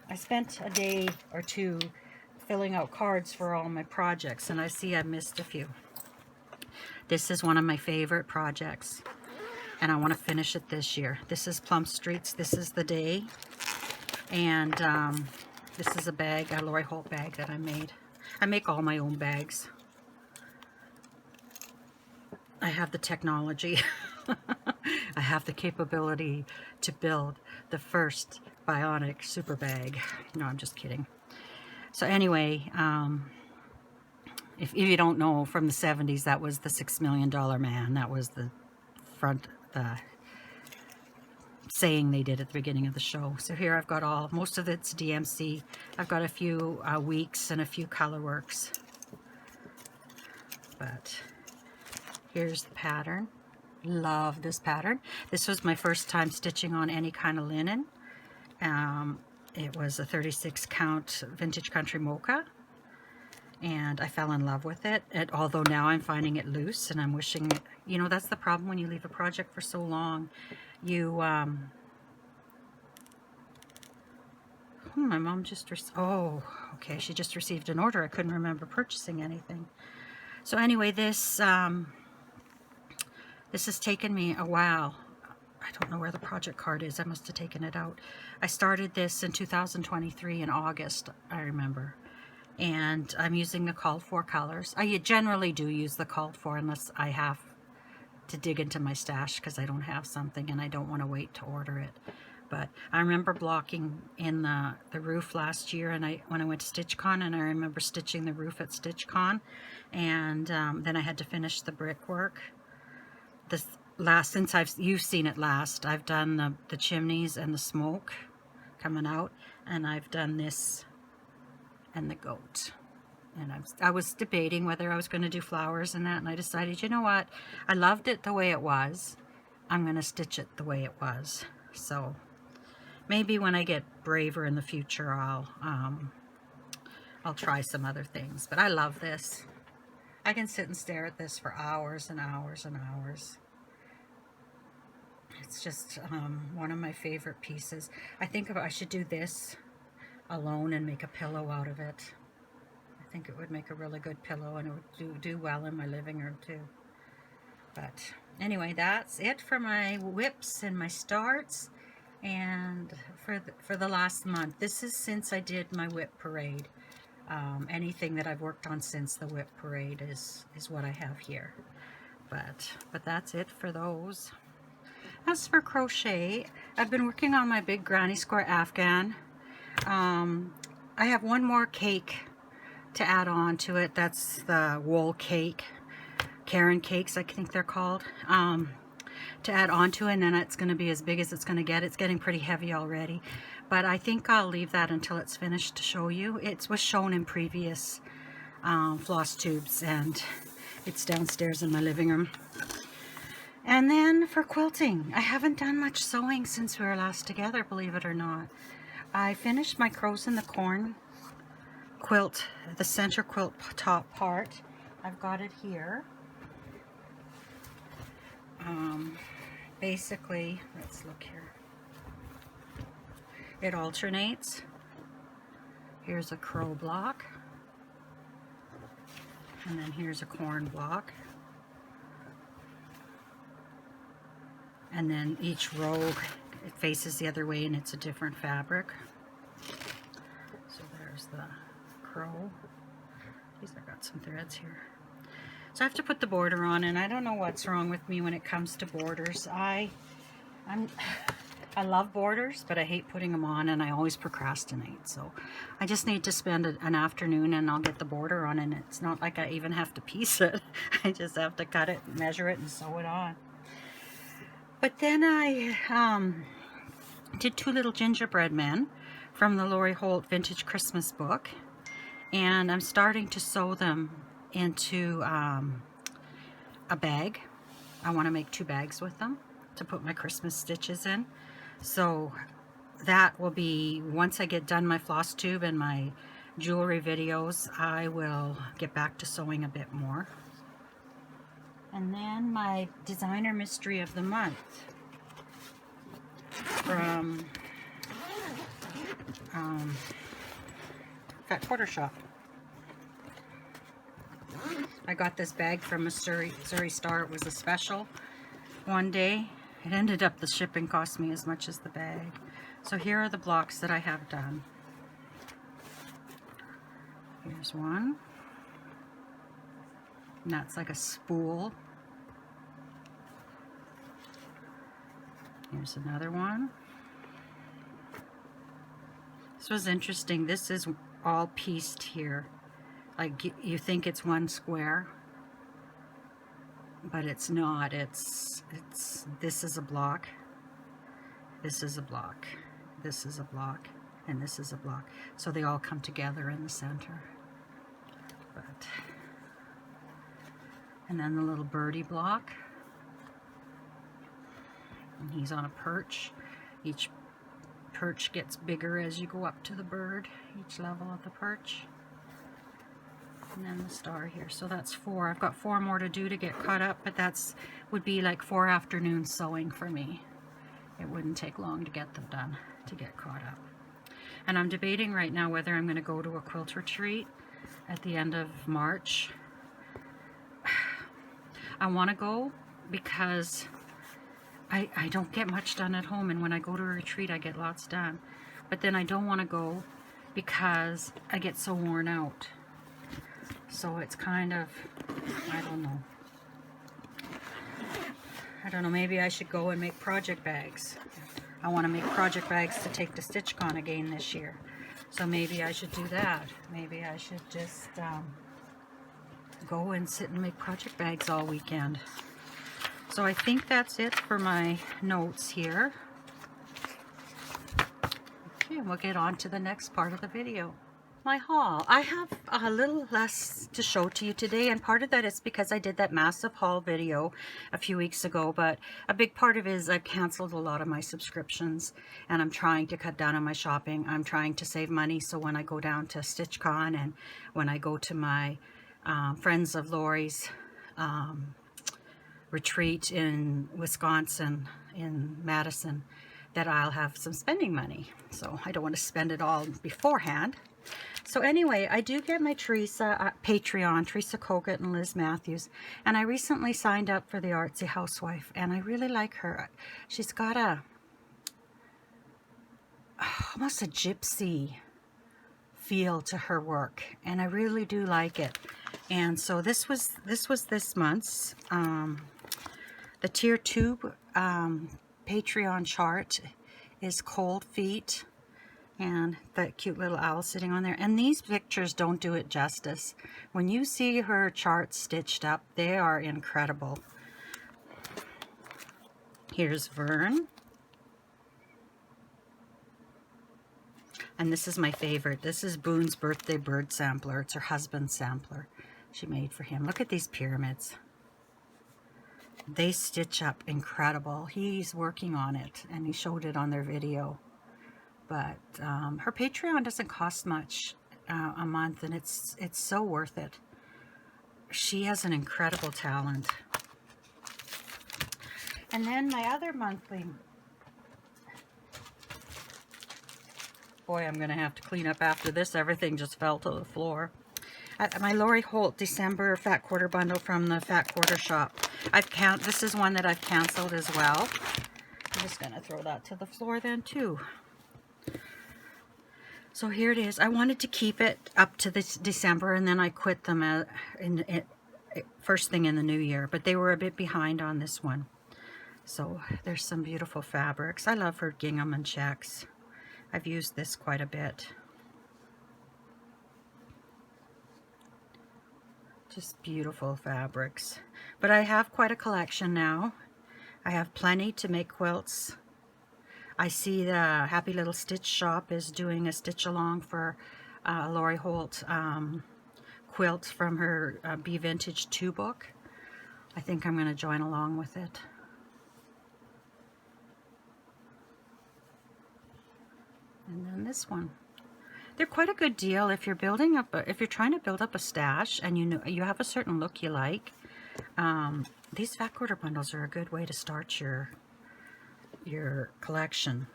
I spent a day or two filling out cards for all my projects, and I see I missed a few. This is one of my favorite projects, and I want to finish it this year. This is Plum Streets. This is the day. And this is a bag, a Lori Holt bag that I made. I make all my own bags. I have the technology. I have the capability to build the first bionic super bag. No, I'm just kidding. So anyway, if you don't know, from the 70s, that was the $6 Million Man. That was the front, saying they did at the beginning of the show. So here I've got most of it's DMC. I've got a few weeks and a few color works. But here's the pattern. Love this pattern. This was my first time stitching on any kind of linen. It was a 36 count vintage country mocha, and I fell in love with it. Although now I'm finding it loose, and I'm wishing it, you know, that's the problem when you leave a project for so long. My mom just oh, okay, she just received an order. I couldn't remember purchasing anything. So anyway, this has taken me a while. I don't know where the project card is. I must have taken it out. I started this in 2023 in August, I remember. And I'm using the called for colors. I generally do use the called for unless I have to dig into my stash because I don't have something and I don't want to wait to order it. But I remember blocking in the roof last year, and when I went to StitchCon, and I remember stitching the roof at StitchCon, and then I had to finish the brickwork. Since you've seen it last, I've done the chimneys and the smoke coming out, and I've done this and the goat. And I was debating whether I was going to do flowers and that, and I decided, you know what, I loved it the way it was. I'm going to stitch it the way it was. So maybe when I get braver in the future, I'll try some other things. But I love this. I can sit and stare at this for hours and hours and hours. It's just one of my favorite pieces. I think I should do this alone and make a pillow out of it. I think it would make a really good pillow, and it would do well in my living room too. But anyway, that's it for my whips and my starts, and for the last month. This is since I did my whip parade. Anything that I've worked on since the whip parade is what I have here. But that's it for those. As for crochet, I've been working on my big granny square Afghan. I have one more cake to add on to it. That's the wool cake, Karen cakes I think they're called, to add on to it, and then it's going to be as big as it's going to get. It's getting pretty heavy already, but I think I'll leave that until it's finished to show you. It was shown in previous floss tubes, and it's downstairs in my living room. And then for quilting, I haven't done much sewing since we were last together, believe it or not. I finished my Crows in the Corn quilt, the center quilt top part. I've got it here. Basically, let's look here. It alternates. Here's a crow block, and then here's a corn block. And then each row, it faces the other way, and it's a different fabric. So there's the crow. Geez, I got some threads here. So I have to put the border on, and I don't know what's wrong with me when it comes to borders. I love borders, but I hate putting them on, and I always procrastinate. So I just need to spend an afternoon, and I'll get the border on, and it's not like I even have to piece it. I just have to cut it, measure it, and sew it on. But then I did two little gingerbread men from the Lori Holt Vintage Christmas book, and I'm starting to sew them into a bag. I want to make 2 bags with them to put my Christmas stitches in. So that will be, once I get done my floss tube and my jewelry videos, I will get back to sewing a bit more. And then my designer mystery of the month from Fat Quarter Shop. I got this bag from Missouri Star. It was a special one day. It ended up the shipping cost me as much as the bag. So here are the blocks that I have done. Here's one. And that's like a spool. Here's another one. This was interesting. This is all pieced here. Like you think it's one square, but it's not. This is a block. this is a block, this is a block, and this is a block. So they all come together in the center. And then the little birdie block. And he's on a perch. Each perch gets bigger as you go up to the bird, each level of the perch. And then the star here. So that's 4. I've got 4 more to do to get caught up, but that's would be like 4 afternoons sewing for me. It wouldn't take long to get them done, to get caught up. And I'm debating right now whether I'm going to go to a quilt retreat at the end of March. I want to go because I don't get much done at home, and when I go to a retreat I get lots done. But then I don't want to go because I get so worn out. So it's kind of, I don't know, maybe I should go and make project bags. I want to make project bags to take to StitchCon again this year. So maybe I should do that. Maybe I should just go and sit and make project bags all weekend. So I think that's it for my notes here. Okay, we'll get on to the next part of the video. My haul. I have a little less to show to you today, and part of that is because I did that massive haul video a few weeks ago, but a big part of it is I've canceled a lot of my subscriptions, and I'm trying to cut down on my shopping. I'm trying to save money, so when I go down to StitchCon and when I go to my Friends of Lori's retreat in Wisconsin, in Madison, that I'll have some spending money. So I don't want to spend it all beforehand. So anyway, I do get my Teresa Patreon, Teresa Kogut and Liz Matthews, and I recently signed up for the Artsy Housewife, and I really like her. She's got almost a gypsy feel to her work, and I really do like it. And so this was this month's the tier 2 Patreon chart is Cold Feet, and that cute little owl sitting on there. And these pictures don't do it justice. When you see her charts stitched up, they are incredible. Here's Vern. And this is my favorite. This is Boone's birthday bird sampler. It's her husband's sampler she made for him. Look at these pyramids. They stitch up incredible. He's working on it, and he showed it on their video. But her Patreon doesn't cost much a month, and it's so worth it. She has an incredible talent. And then my other monthly, boy, I'm gonna have to clean up after this. Everything just fell to the floor. My Lori Holt December Fat Quarter bundle from the Fat Quarter shop. This is one that I've canceled as well. I'm just gonna throw that to the floor then too. So here it is. I wanted to keep it up to this December, and then I quit them first thing in the new year, but they were a bit behind on this one. So there's some beautiful fabrics. I love her gingham and checks. I've used this quite a bit. Just beautiful fabrics. But I have quite a collection now. I have plenty to make quilts. I see the Happy Little Stitch Shop is doing a stitch along for Lori Holt quilt from her Be Vintage 2 book. I think I'm going to join along with it. And then this one. They're quite a good deal if you're building up if you're trying to build up a stash and you have a certain look you like. These Fat Quarter bundles are a good way to start your collection.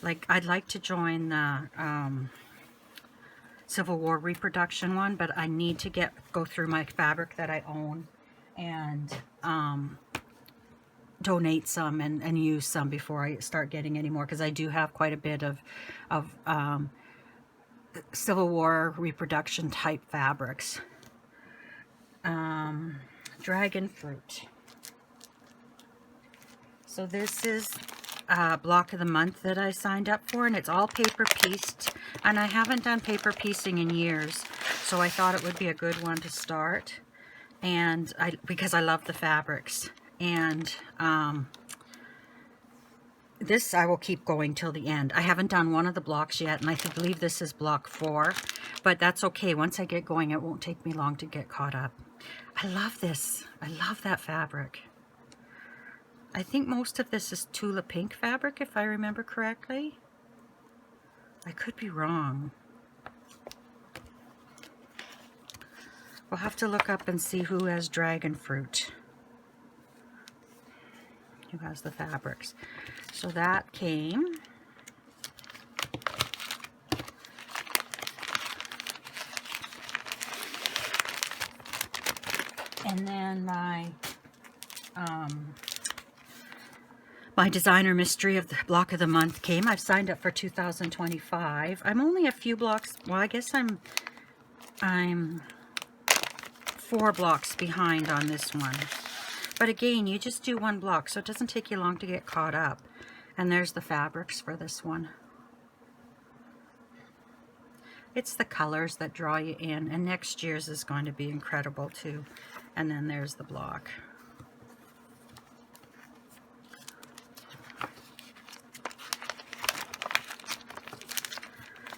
Like, I'd like to join the Civil War reproduction one, but I need to go through my fabric that I own and donate some and use some before I start getting any more, because I do have quite a bit of Civil War reproduction type fabrics. Dragon fruit. So this is block of the month that I signed up for, and it's all paper pieced, and I haven't done paper piecing in years, so I thought it would be a good one to start, and because I love the fabrics. And this I will keep going till the end. I haven't done one of the blocks yet, and I believe this is block 4, but that's okay. Once I get going, it won't take me long to get caught up. I love this. I love that fabric. I think most of this is Tula Pink fabric, if I remember correctly. I could be wrong. We'll have to look up and see who has dragon fruit. Who has the fabrics. So that came. And then my designer mystery of the block of the month came. I've signed up for 2025. I'm only a few blocks, well, I guess I'm 4 blocks behind on this one. But again, you just do 1 block, so it doesn't take you long to get caught up. And there's the fabrics for this one. It's the colors that draw you in, and next year's is going to be incredible too. And then there's the block.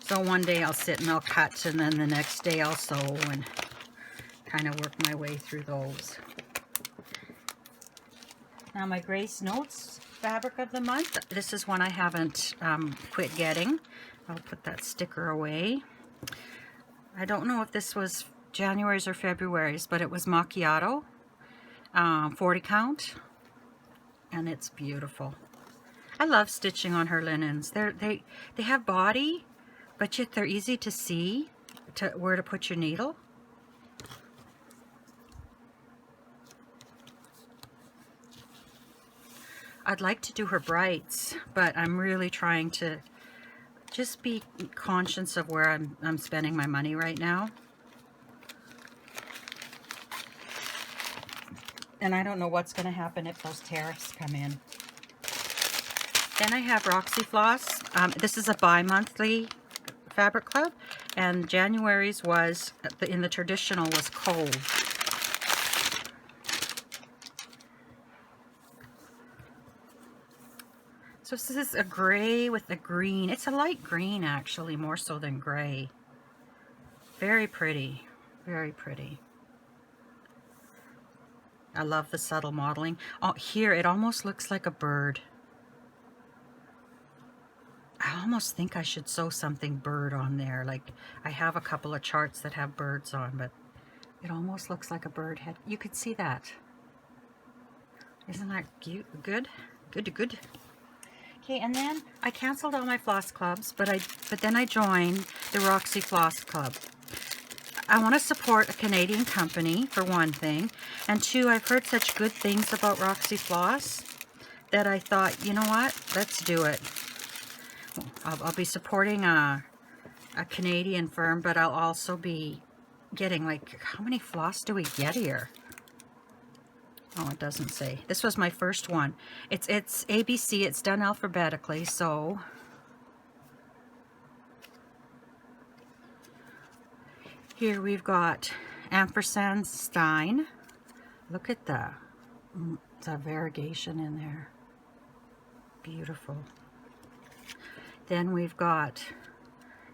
So one day I'll sit and I'll cut, and then the next day I'll sew and kind of work my way through those. Now my Grace Notes fabric of the month. This is one I haven't quit getting. I'll put that sticker away. I don't know if this was January's or February's, but it was Macchiato, 40 count, and it's beautiful. I love stitching on her linens. They have body, but yet they're easy to see where to put your needle. I'd like to do her brights, but I'm really trying to just be conscious of where I'm spending my money right now. And I don't know what's going to happen if those tariffs come in. Then I have Roxy Floss. This is a bi-monthly fabric club, and January's was, in the traditional, was Cove. So this is a gray with a green. It's a light green, actually, more so than gray. Very pretty. Very pretty. I love the subtle modeling. Oh, here, it almost looks like a bird. I almost think I should sew something bird on there. Like, I have a couple of charts that have birds on, but it almost looks like a bird head. You could see that. Isn't that cute? Good? Good. Okay, and then I canceled all my floss clubs, but then I joined the Roxy Floss Club. I want to support a Canadian company, for one thing, and 2, I've heard such good things about Roxy Floss that I thought, you know what, let's do it. I'll be supporting a Canadian firm, but I'll also be getting, like, how many floss do we get here? Oh, it doesn't say. This was my first one. It's ABC. It's done alphabetically, so here we've got ampersand Stein. Look at the variegation in there. Beautiful. Then we've got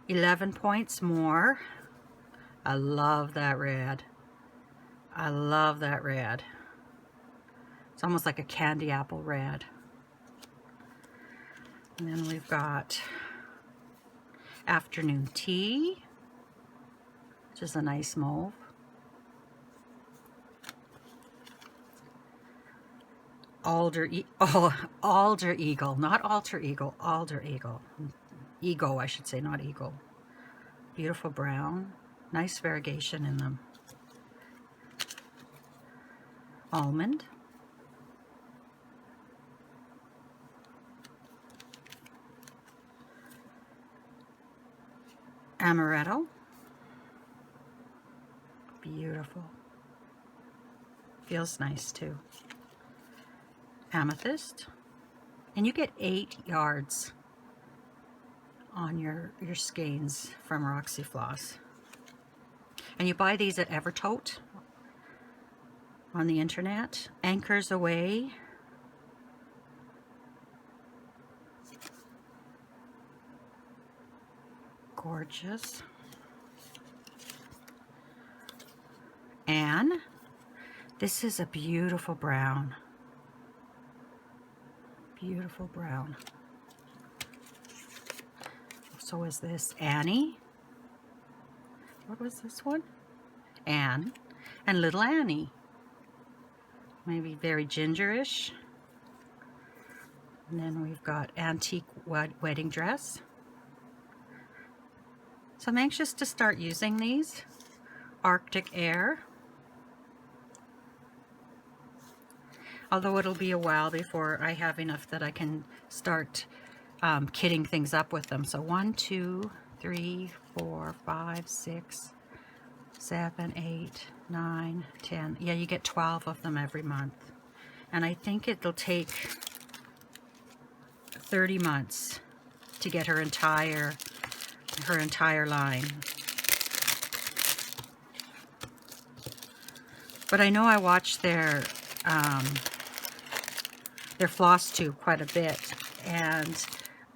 11 points more. I love that red. I love that red. It's almost like a candy apple red. And then we've got Afternoon Tea, which is a nice mauve. Alder Eagle, not Alter Eagle, Alder Eagle. Ego, I should say, not Eagle. Beautiful brown. Nice variegation in them. Almond. Amaretto. Beautiful. Feels nice too. Amethyst. And you get 8 yards on your skeins from Roxy Floss. And you buy these at Evertote on the internet. Anchors Away. Gorgeous. And this is a beautiful brown. Beautiful brown. So is this Annie? What was this one? Anne. And little Annie. Maybe very gingerish. And then we've got antique wedding dress. So I'm anxious to start using these. Arctic Air. Although it'll be a while before I have enough that I can start kitting things up with them. So 1, 2, 3, 4, 5, 6, 7, 8, 9, 10. Yeah, you get 12 of them every month. And I think it'll take 30 months to get her entire line. But I know I watch their Flosstube quite a bit, and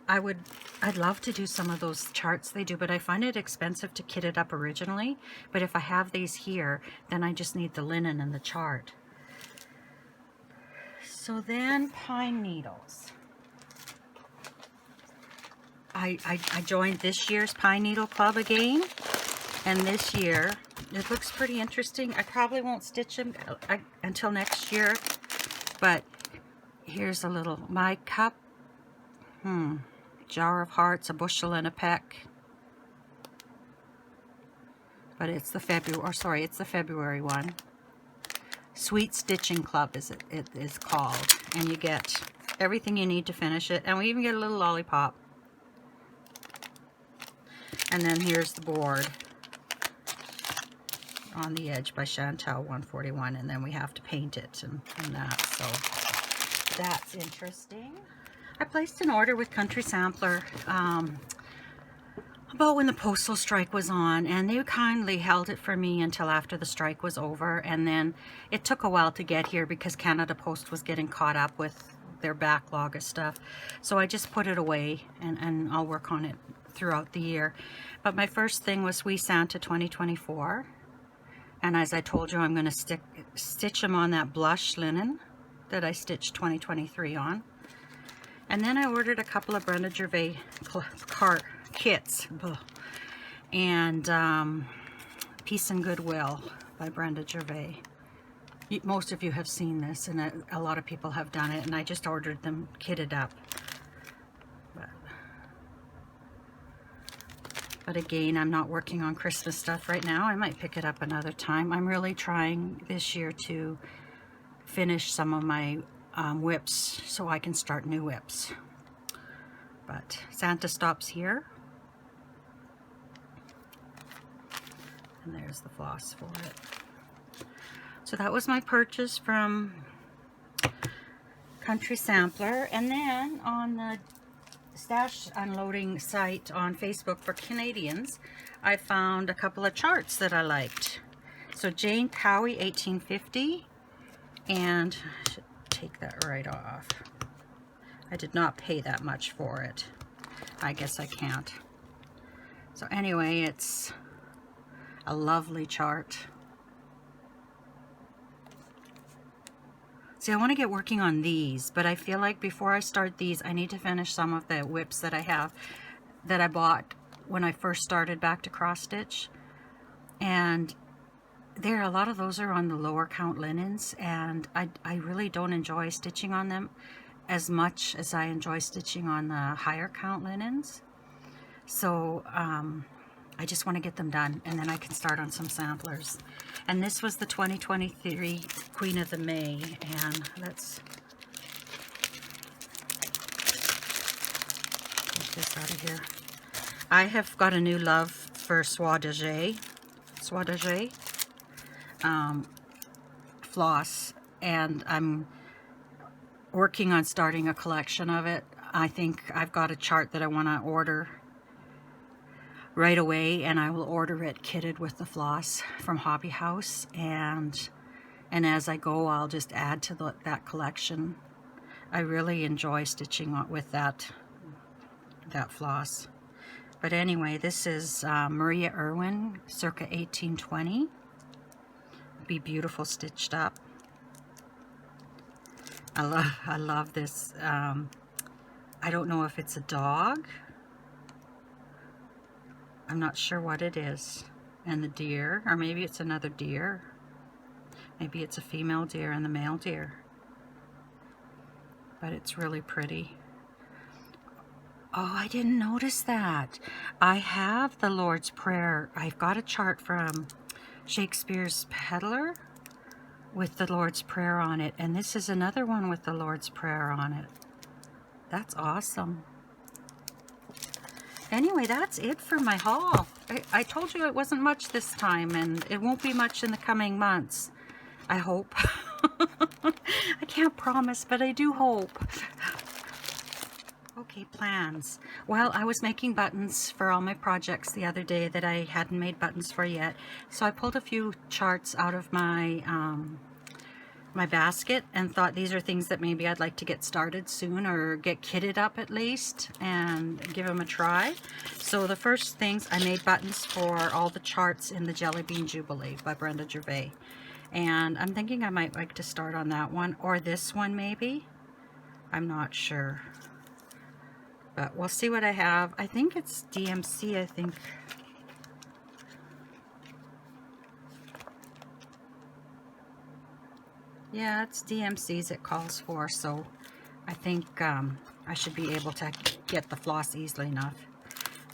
I'd love to do some of those charts they do, but I find it expensive to kit it up originally. But if I have these here, then I just need the linen and the chart. So then pine needles. I joined this year's pine needle club again, and this year it looks pretty interesting. I probably won't stitch them until next year, but here's a little my cup, jar of hearts, a bushel and a peck. But it's the February one. Sweet Stitching Club it is called, and you get everything you need to finish it, and we even get a little lollipop. And then here's the board on the edge by Chantal 141, and then we have to paint it and that, so that's interesting. I placed an order with Country Sampler about when the postal strike was on, and they kindly held it for me until after the strike was over, and then it took a while to get here because Canada Post was getting caught up with their backlog of stuff. So I just put it away, and I'll work on it throughout the year. But my first thing was Sweet Santa 2024, and as I told you, I'm going to stitch them on that blush linen that I stitched 2023 on. And then I ordered a couple of Brenda Gervais kits, and Peace and Goodwill by Brenda Gervais. Most of you have seen this, and a lot of people have done it, and I just ordered them kitted up. But again, I'm not working on Christmas stuff right now. I might pick it up another time. I'm really trying this year to finish some of my whips so I can start new whips. But Santa stops here. And there's the floss for it. So that was my purchase from Country Sampler. And then on the stash unloading site on Facebook for Canadians, I found a couple of charts that I liked. So Jane Cowie 1850, and I should take that right off. I did not pay that much for it. I guess I can't. So anyway, it's a lovely chart. See, I want to get working on these, but I feel like before I start these, I need to finish some of the whips that I have, that I bought when I first started back to cross stitch. And a lot of those are on the lower count linens, and I really don't enjoy stitching on them as much as I enjoy stitching on the higher count linens. So I just want to get them done, and then I can start on some samplers. And this was the 2023 Queen of the May, and let's get this out of here. I have got a new love for Soie d'Agé floss, and I'm working on starting a collection of it. I think I've got a chart that I want to order right away, and I will order it kitted with the floss from Hobby House, and as I go, I'll just add to that collection. I really enjoy stitching with that floss. But anyway, this is Maria Irwin, circa 1820. Be beautiful stitched up. I love this. I don't know if it's a dog. I'm not sure what it is. And the deer, or maybe it's another deer. Maybe it's a female deer and the male deer. But it's really pretty. Oh, I didn't notice that. I have the Lord's Prayer. I've got a chart from Shakespeare's Peddler with the Lord's Prayer on it. And this is another one with the Lord's Prayer on it. That's awesome. Anyway, that's it for my haul. I told you it wasn't much this time, and it won't be much in the coming months. I hope. I can't promise, but I do hope. Okay, plans. Well, I was making buttons for all my projects the other day that I hadn't made buttons for yet. So I pulled a few charts out of my my basket and thought these are things that maybe I'd like to get started soon, or get kitted up at least and give them a try. So the first things, I made buttons for all the charts in the Jelly Bean Jubilee by Brenda Gervais. And I'm thinking I might like to start on that one, or this one maybe. I'm not sure. But we'll see what I have. I think it's DMC, I think. Yeah, it's DMC's it calls for, so I think I should be able to get the floss easily enough.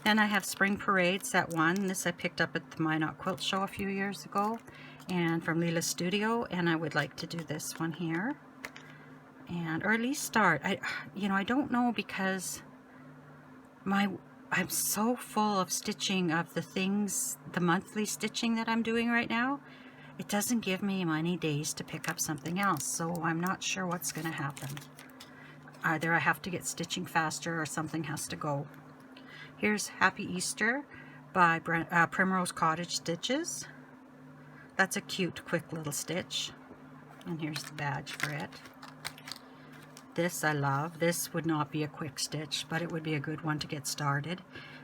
Then I have Spring Parade Set 1. This I picked up at the Minot Quilt Show a few years ago, and from Leela's Studio, and I would like to do this one here. And, or at least start. I don't know, because I'm so full of stitching of the things, the monthly stitching that I'm doing right now. It doesn't give me many days to pick up something else, so I'm not sure what's going to happen. Either I have to get stitching faster or something has to go. Here's Happy Easter by Primrose Cottage Stitches. That's a cute, quick little stitch. And here's the badge for it. This I love. This would not be a quick stitch, but it would be a good one to get started.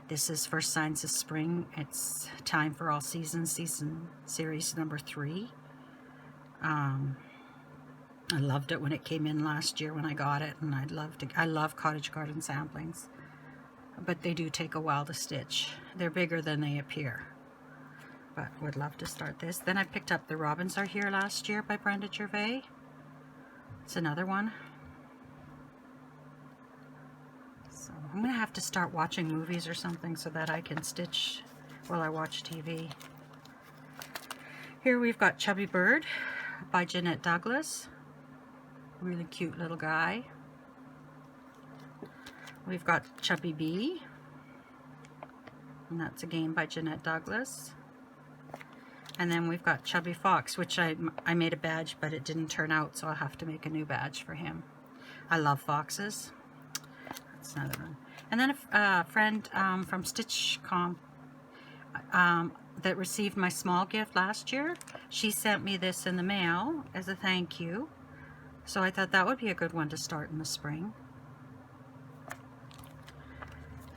This is First Signs of Spring. It's Time for All Seasons, season series number 3. I loved it when it came in last year when I got it, and I love Cottage Garden samplings, but they do take a while to stitch. They're bigger than they appear, but would love to start this. Then I picked up The Robins Are Here last year by Brenda Gervais. It's another one. So I'm going to have to start watching movies or something so that I can stitch while I watch TV. Here we've got Chubby Bird by Jeanette Douglas. Really cute little guy. We've got Chubby Bee, and that's again by Jeanette Douglas. And then we've got Chubby Fox, which I made a badge, but it didn't turn out, so I'll have to make a new badge for him. I love foxes. That's another one. And then a friend from Stitch.com that received my small gift last year, she sent me this in the mail as a thank you. So I thought that would be a good one to start in the spring.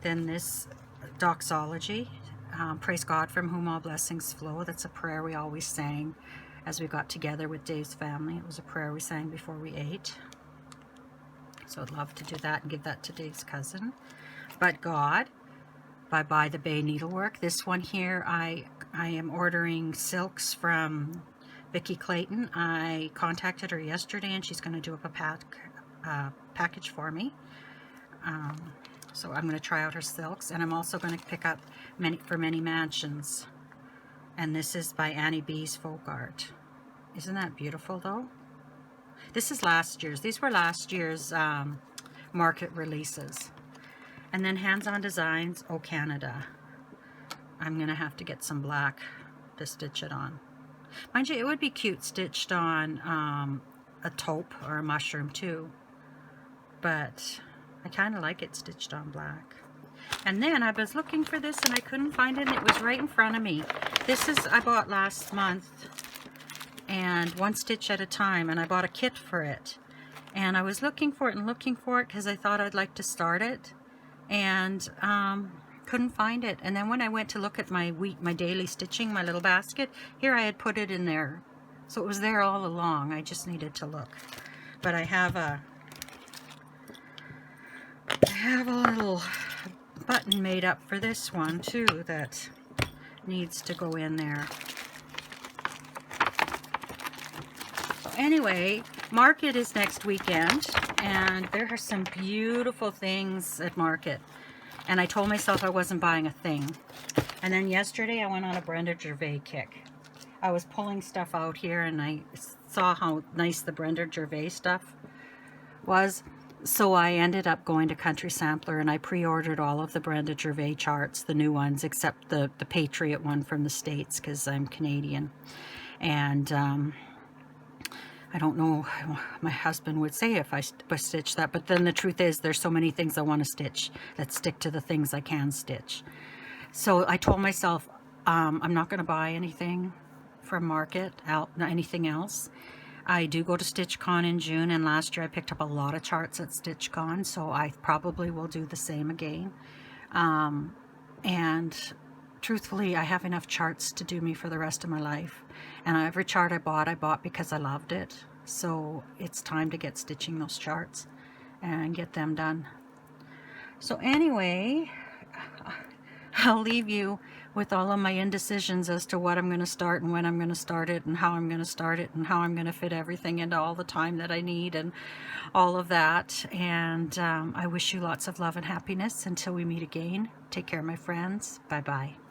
Then this doxology, Praise God from Whom All Blessings Flow. That's a prayer we always sang as we got together with Dave's family. It was a prayer we sang before we ate. So I'd love to do that and give that to Dave's cousin. But God by the Bay Needlework. This one here, I am ordering silks from Vicki Clayton. I contacted her yesterday and she's going to do up a package for me. So I'm going to try out her silks, and I'm also going to pick up Many Mansions. And this is by Annie B's Folk Art. Isn't that beautiful though? This is last year's. These were last year's market releases. And then Hands On Designs, Oh Canada. I'm going to have to get some black to stitch it on. Mind you, it would be cute stitched on a taupe or a mushroom too. But I kind of like it stitched on black. And then I was looking for this and I couldn't find it, and it was right in front of me. This is, I bought last month, and One Stitch at a Time, and I bought a kit for it. And I was looking for it because I thought I'd like to start it. And couldn't find it. And then when I went to look at my daily stitching, my little basket, here I had put it in there. So it was there all along. I just needed to look. But I have a little button made up for this one too that needs to go in there. So anyway, market is next weekend, and there are some beautiful things at market. And I told myself I wasn't buying a thing. And then yesterday I went on a Brenda Gervais kick. I was pulling stuff out here and I saw how nice the Brenda Gervais stuff was. So I ended up going to Country Sampler and I pre-ordered all of the Brenda Gervais charts, the new ones, except the Patriot one from the States because I'm Canadian. And I don't know, my husband would say if I stitch that, but then the truth is there's so many things I want to stitch that stick to the things I can stitch. So I told myself I'm not going to buy anything from market, anything else. I do go to StitchCon in June, and last year I picked up a lot of charts at StitchCon, so I probably will do the same again. And truthfully, I have enough charts to do me for the rest of my life. And every chart I bought because I loved it. So it's time to get stitching those charts and get them done. So anyway, I'll leave you with all of my indecisions as to what I'm going to start and when I'm going to start it and how I'm going to start it and how I'm going to fit everything into all the time that I need and all of that. And I wish you lots of love and happiness until we meet again. Take care, my friends. Bye-bye.